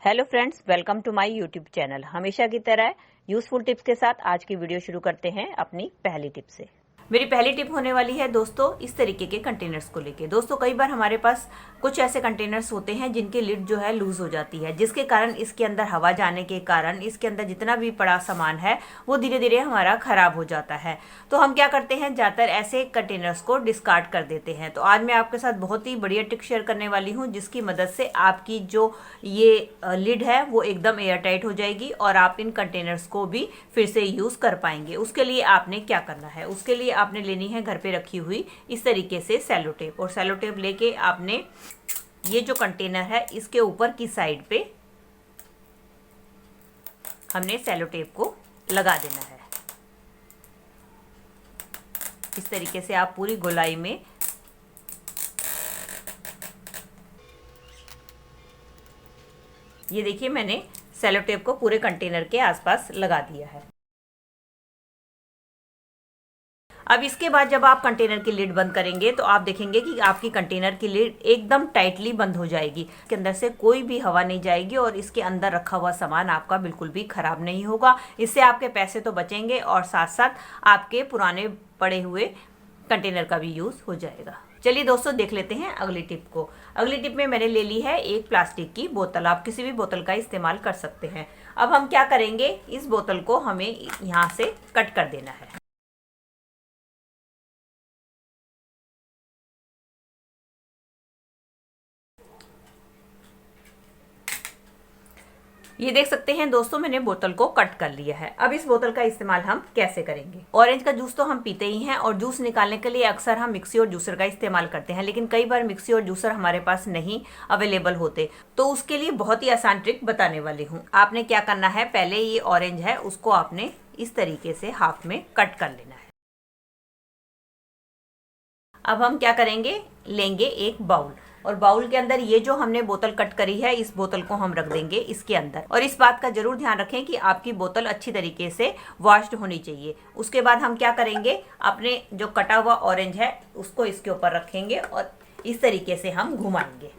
Hello friends, welcome to my YouTube channel. हमेशा की तरह यूजफुल टिप्स के साथ आज की वीडियो शुरू करते हैं अपनी पहली टिप से। मेरी पहली टिप होने वाली है दोस्तों इस तरीके के कंटेनर्स को लेके। दोस्तों कई बार हमारे पास कुछ ऐसे कंटेनर्स होते हैं जिनकी लिड जो है लूज हो जाती है, जिसके कारण इसके अंदर हवा जाने के कारण इसके अंदर जितना भी पड़ा सामान है वो धीरे धीरे हमारा खराब हो जाता है। तो हम क्या करते हैं, ज्यादातर ऐसे कंटेनर्स को डिस्कार्ड कर देते हैं। तो आज मैं आपके साथ बहुत ही बढ़िया टिप शेयर करने वाली हूँ जिसकी मदद से आपकी जो ये लिड है वो एकदम एयर टाइट हो जाएगी और आप इन कंटेनर्स को भी फिर से यूज कर पाएंगे। उसके लिए आपने क्या करना है, उसके लिए आपने लेनी है घर पे रखी हुई इस तरीके से सेलो टेप, और सेलो टेप लेके आपने ये जो कंटेनर है इसके ऊपर की साइड पे हमने सेलो टेप को लगा देना है। इस तरीके से आप पूरी गोलाई में ये देखिए मैंने सेलो टेप को पूरे कंटेनर के आसपास लगा दिया है। अब इसके बाद जब आप कंटेनर की लिड बंद करेंगे तो आप देखेंगे कि आपकी कंटेनर की लिड एकदम टाइटली बंद हो जाएगी। इसके अंदर से कोई भी हवा नहीं जाएगी और इसके अंदर रखा हुआ सामान आपका बिल्कुल भी खराब नहीं होगा। इससे आपके पैसे तो बचेंगे और साथ साथ आपके पुराने पड़े हुए कंटेनर का भी यूज हो जाएगा। चलिए दोस्तों देख लेते हैं अगली टिप को। अगली टिप में मैंने ले ली है एक प्लास्टिक की बोतल। आप किसी भी बोतल का इस्तेमाल कर सकते हैं। अब हम क्या करेंगे, इस बोतल को हमें यहाँ से कट कर देना है। ये देख सकते हैं दोस्तों मैंने बोतल को कट कर लिया है। अब इस बोतल का इस्तेमाल हम कैसे करेंगे। ऑरेंज का जूस तो हम पीते ही हैं और जूस निकालने के लिए अक्सर हम मिक्सी और जूसर का इस्तेमाल करते हैं, लेकिन कई बार मिक्सी और जूसर हमारे पास नहीं अवेलेबल होते। तो उसके लिए बहुत ही आसान ट्रिक बताने वाली हूँ। आपने क्या करना है, पहले ये ऑरेंज है उसको आपने इस तरीके से हाफ में कट कर लेना है। अब हम क्या करेंगे, लेंगे एक बाउल और बाउल के अंदर ये जो हमने बोतल कट करी है इस बोतल को हम रख देंगे इसके अंदर। और इस बात का जरूर ध्यान रखें कि आपकी बोतल अच्छी तरीके से वॉश्ड होनी चाहिए। उसके बाद हम क्या करेंगे, अपने जो कटा हुआ ऑरेंज है उसको इसके ऊपर रखेंगे और इस तरीके से हम घुमाएंगे।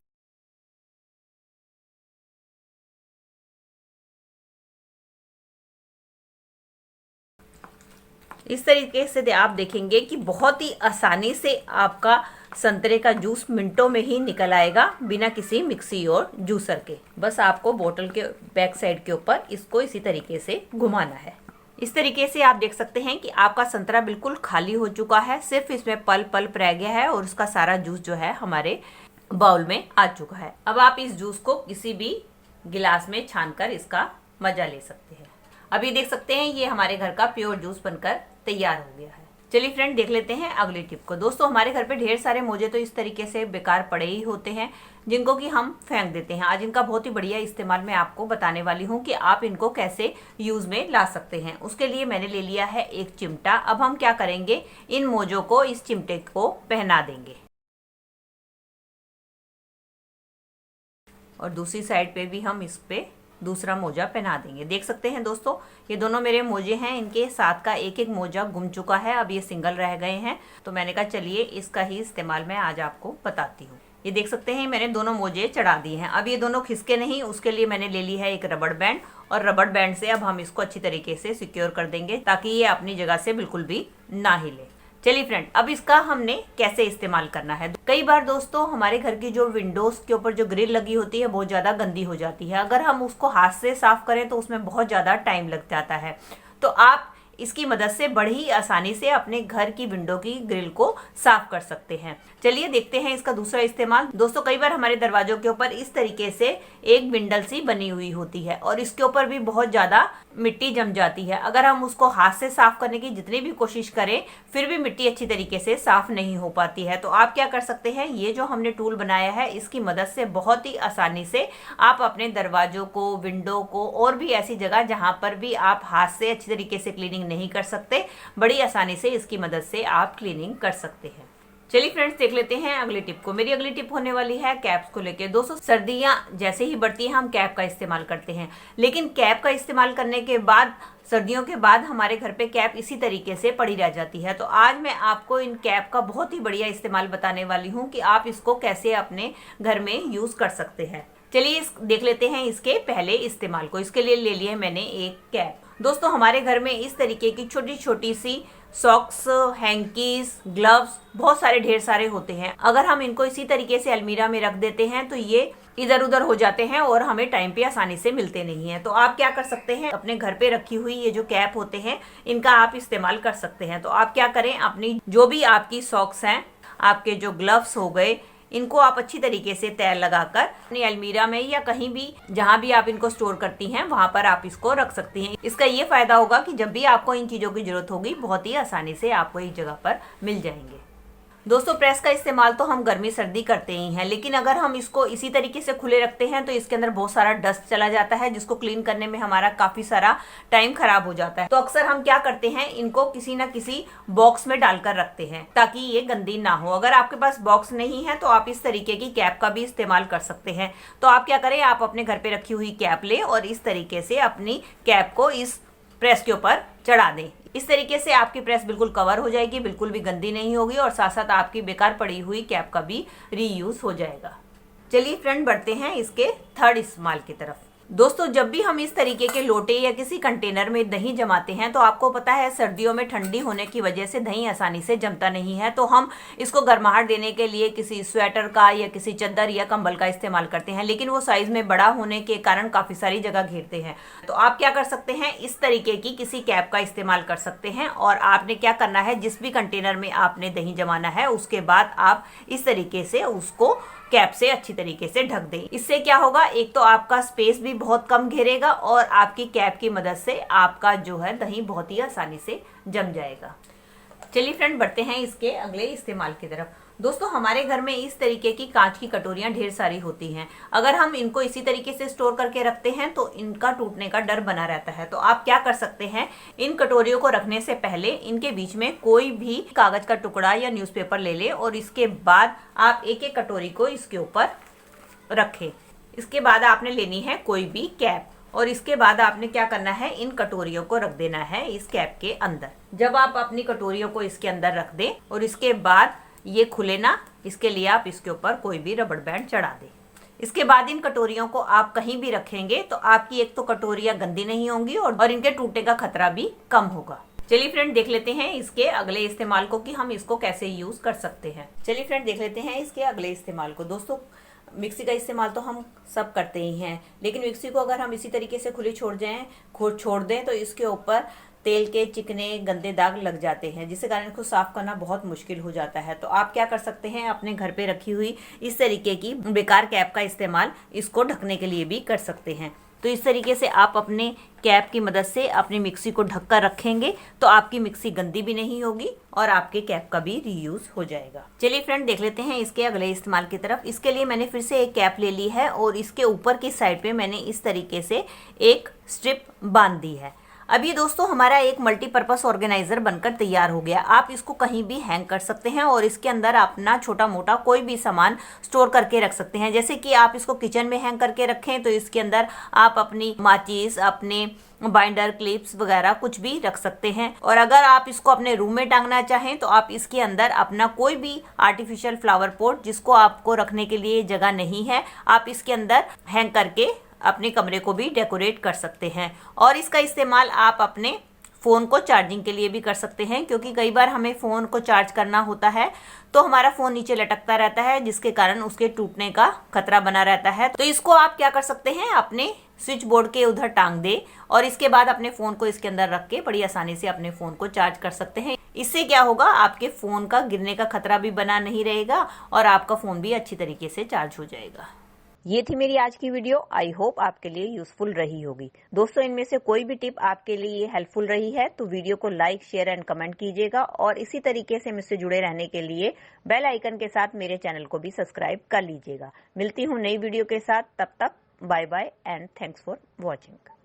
इस तरीके से आप देखेंगे कि बहुत ही आसानी से आपका संतरे का जूस मिनटों में ही निकल आएगा बिना किसी मिक्सी और जूसर के। बस आपको बोतल के बैक साइड के ऊपर इसको इसी तरीके से घुमाना है। इस तरीके से आप देख सकते हैं कि आपका संतरा बिल्कुल खाली हो चुका है, सिर्फ इसमें पल्प रह गया है और उसका सारा जूस जो है हमारे बाउल में आ चुका है। अब आप इस जूस को किसी भी गिलास में छानकर इसका मजा ले सकते हैं। अभी देख सकते हैं ये हमारे घर का प्योर जूस बनकर तैयार हो गया है। चलिए फ्रेंड देख लेते हैं अगली टिप को। दोस्तों हमारे घर पे ढेर सारे मोजे तो इस तरीके से बेकार पड़े ही होते हैं जिनको कि हम फेंक देते हैं। आज इनका बहुत ही बढ़िया इस्तेमाल मैं आपको बताने वाली हूँ कि आप इनको कैसे यूज में ला सकते हैं। उसके लिए मैंने ले लिया है एक चिमटा। अब हम क्या करेंगे, इन मोजों को इस चिमटे को पहना देंगे और दूसरी साइड पे भी हम इस पे दूसरा मोजा पहना देंगे। देख सकते हैं दोस्तों ये दोनों मेरे मोजे हैं, इनके साथ का एक एक मोजा गुम चुका है, अब ये सिंगल रह गए हैं। तो मैंने कहा चलिए इसका ही इस्तेमाल मैं आज आपको बताती हूँ। ये देख सकते हैं मैंने दोनों मोजे चढ़ा दिए हैं। अब ये दोनों खिसके नहीं, उसके लिए मैंने ले ली है एक रबड़ बैंड और रबड़ बैंड से अब हम इसको अच्छी तरीके से सिक्योर कर देंगे ताकि ये अपनी जगह से बिल्कुल भी ना हिले। चलिए फ्रेंड अब इसका हमने कैसे इस्तेमाल करना है। कई बार दोस्तों हमारे घर की जो विंडोज के ऊपर जो ग्रिल लगी होती है बहुत ज्यादा गंदी हो जाती है। अगर हम उसको हाथ से साफ करें तो उसमें बहुत ज्यादा टाइम लग जाता है। तो आप इसकी मदद से बड़ी ही आसानी से अपने घर की विंडो की ग्रिल को साफ कर सकते हैं। चलिए देखते हैं इसका दूसरा इस्तेमाल। दोस्तों कई बार हमारे दरवाजों के ऊपर इस तरीके से एक बिंडल सी बनी हुई होती है और इसके ऊपर भी बहुत ज्यादा मिट्टी जम जाती है। अगर हम उसको हाथ से साफ करने की जितनी भी कोशिश करें फिर भी मिट्टी अच्छी तरीके से साफ नहीं हो पाती है। तो आप क्या कर सकते हैं, ये जो हमने टूल बनाया है इसकी मदद से बहुत ही आसानी से आप अपने दरवाजों को, विंडो को और भी ऐसी जगह जहां पर भी आप हाथ से अच्छी तरीके से क्लीनिंग नहीं कर सकते, बड़ी आसानी से इसकी मदद से आप क्लीनिंग कर सकते हैं। चलिए फ्रेंड्स देख लेते हैं अगली टिप को। मेरी अगली टिप होने वाली है कैप्स को लेके। दोस्तों सर्दियां जैसे ही बढ़ती हैं हम कैप का इस्तेमाल करते हैं, लेकिन कैप का इस्तेमाल करने के बाद सर्दियों के बाद हमारे घर पे कैप इसी तरीके से पड़ी रह जाती है। तो आज मैं आपको इन कैप का बहुत ही बढ़िया इस्तेमाल बताने वाली हूँ कि आप इसको कैसे अपने घर में यूज कर सकते हैं। चलिए देख लेते हैं इसके पहले इस्तेमाल को। इसके लिए ले लिया है मैंने एक कैप। दोस्तों हमारे घर में इस तरीके की छोटी छोटी सी सॉक्स, हैंकीज, ग्लव्स बहुत सारे ढेर सारे होते हैं। अगर हम इनको इसी तरीके से अलमीरा में रख देते हैं तो ये इधर उधर हो जाते हैं और हमें टाइम पे आसानी से मिलते नहीं हैं। तो आप क्या कर सकते हैं, अपने घर पे रखी हुई ये जो कैप होते हैं इनका आप इस्तेमाल कर सकते हैं। तो आप क्या करें, अपनी जो भी आपकी सॉक्स हैं, आपके जो ग्लव्स हो गए, इनको आप अच्छी तरीके से तय लगाकर अपनी अलमीरा में या कहीं भी जहां भी आप इनको स्टोर करती हैं वहां पर आप इसको रख सकती हैं। इसका ये फायदा होगा कि जब भी आपको इन चीजों की जरूरत होगी बहुत ही आसानी से आपको एक जगह पर मिल जाएंगे। दोस्तों प्रेस का इस्तेमाल तो हम गर्मी सर्दी करते ही हैं, लेकिन अगर हम इसको इसी तरीके से खुले रखते हैं तो इसके अंदर बहुत सारा डस्ट चला जाता है, जिसको क्लीन करने में हमारा काफी सारा टाइम खराब हो जाता है। तो अक्सर हम क्या करते हैं, इनको किसी ना किसी बॉक्स में डालकर रखते हैं ताकि ये गंदी ना हो। अगर आपके पास बॉक्स नहीं है तो आप इस तरीके की कैप का भी इस्तेमाल कर सकते हैं। तो आप क्या करें, आप अपने घर पे रखी हुई कैप ले और इस तरीके से अपनी कैप को इस प्रेस के ऊपर चढ़ा दें। इस तरीके से आपकी प्रेस बिल्कुल कवर हो जाएगी, बिल्कुल भी गंदी नहीं होगी और साथ साथ आपकी बेकार पड़ी हुई कैप का भी रीयूज हो जाएगा। चलिए फ्रेंड बढ़ते हैं इसके थर्ड इस्तेमाल की तरफ। दोस्तों जब भी हम इस तरीके के लोटे या किसी कंटेनर में दही जमाते हैं तो आपको पता है सर्दियों में ठंडी होने की वजह से दही आसानी से जमता नहीं है, तो हम इसको गर्माहट देने के लिए किसी स्वेटर का या किसी चादर या कंबल का इस्तेमाल करते हैं, लेकिन वो साइज में बड़ा होने के कारण काफी सारी जगह घेरते हैं। तो आप क्या कर सकते हैं, इस तरीके की किसी कैप का इस्तेमाल कर सकते हैं और आपने क्या करना है, जिस भी कंटेनर में आपने दही जमाना है उसके बाद आप इस तरीके से उसको कैप से अच्छी तरीके से ढक दें। इससे क्या होगा, एक तो आपका स्पेस भी बहुत कम घेरेगा और आपकी कैप की मदद से आपका जो है दही बहुत ही आसानी से जम जाएगा। चलिए फ्रेंड बढ़ते हैं इसके अगले इस्तेमाल की तरफ। दोस्तों हमारे घर में इस तरीके की कांच की कटोरियां ढेर सारी होती हैं। अगर हम इनको इसी तरीके से स्टोर करके रखते हैं तो इनका टूटने का डर बना रहता है। तो आप क्या कर सकते हैं, इन कटोरियों को रखने से पहले इनके बीच में कोई भी कागज का टुकड़ा या न्यूज़पेपर ले ले और इसके बाद आप एक एक कटोरी को इसके ऊपर रखें। इसके बाद आपने लेनी है कोई भी कैप और इसके बाद आपने क्या करना है, इन कटोरियों को रख देना है इस कैप के अंदर। जब आप अपनी कटोरियों को इसके अंदर रख दें और इसके बाद ये खुले ना, इसके लिए आप इसके ऊपर कोई भी रबड़ बैंड चढ़ा दें। इसके बाद इन कटोरियों को आप कहीं भी रखेंगे तो आपकी एक तो कटोरियां गंदी नहीं होंगी और इनके टूटने का खतरा भी कम होगा। चलिए फ्रेंड देख लेते हैं इसके अगले इस्तेमाल को कि हम इसको कैसे यूज कर सकते हैं। चलिए फ्रेंड देख लेते हैं इसके अगले इस्तेमाल को। दोस्तों मिक्सी का इस्तेमाल तो हम सब करते ही हैं, लेकिन मिक्सी को अगर हम इसी तरीके से खुली छोड़ दें तो इसके ऊपर तेल के चिकने गंदे दाग लग जाते हैं, जिसके कारण इसको साफ करना बहुत मुश्किल हो जाता है। तो आप क्या कर सकते हैं, अपने घर पे रखी हुई इस तरीके की बेकार कैप का इस्तेमाल इसको ढकने के लिए भी कर सकते हैं। तो इस तरीके से आप अपने कैप की मदद से अपनी मिक्सी को ढक कर रखेंगे तो आपकी मिक्सी गंदी भी नहीं होगी और आपके कैप का भी रीयूज हो जाएगा। चलिए फ्रेंड देख लेते हैं इसके अगले इस्तेमाल की तरफ। इसके लिए मैंने फिर से एक कैप ले ली है और इसके ऊपर की साइड पे मैंने इस तरीके से एक स्ट्रिप बांध दी है। अब ये दोस्तों हमारा एक मल्टीपर्पस ऑर्गेनाइजर बनकर तैयार हो गया। आप इसको कहीं भी हैंग कर सकते हैं और इसके अंदर अपना छोटा मोटा कोई भी सामान स्टोर करके रख सकते हैं। जैसे कि आप इसको किचन में हैंग करके रखें तो इसके अंदर आप अपनी माचिस, अपने बाइंडर, क्लिप्स वगैरह कुछ भी रख सकते हैं। और अगर आप इसको अपने रूम में टांगना चाहें तो आप इसके अंदर अपना कोई भी आर्टिफिशियल फ्लावर पॉट जिसको आपको रखने के लिए जगह नहीं है, आप इसके अंदर हैंग करके अपने कमरे को भी डेकोरेट कर सकते हैं। और इसका इस्तेमाल आप अपने फ़ोन को चार्जिंग के लिए भी कर सकते हैं, क्योंकि कई बार हमें फ़ोन को चार्ज करना होता है तो हमारा फ़ोन नीचे लटकता रहता है, जिसके कारण उसके टूटने का खतरा बना रहता है। तो इसको आप क्या कर सकते हैं, अपने स्विच बोर्ड के उधर टांग दे और इसके बाद अपने फ़ोन को इसके अंदर रख के बड़ी आसानी से अपने फ़ोन को चार्ज कर सकते हैं। इससे क्या होगा, आपके फ़ोन का गिरने का खतरा भी बना नहीं रहेगा और आपका फ़ोन भी अच्छी तरीके से चार्ज हो जाएगा। ये थी मेरी आज की वीडियो। आई होप आपके लिए यूजफुल रही होगी। दोस्तों इनमें से कोई भी टिप आपके लिए हेल्पफुल रही है तो वीडियो को लाइक, शेयर एंड कमेंट कीजिएगा और इसी तरीके से मुझसे जुड़े रहने के लिए बेल आइकन के साथ मेरे चैनल को भी सब्सक्राइब कर लीजिएगा। मिलती हूँ नई वीडियो के साथ, तब तक bye bye and thanks for watching.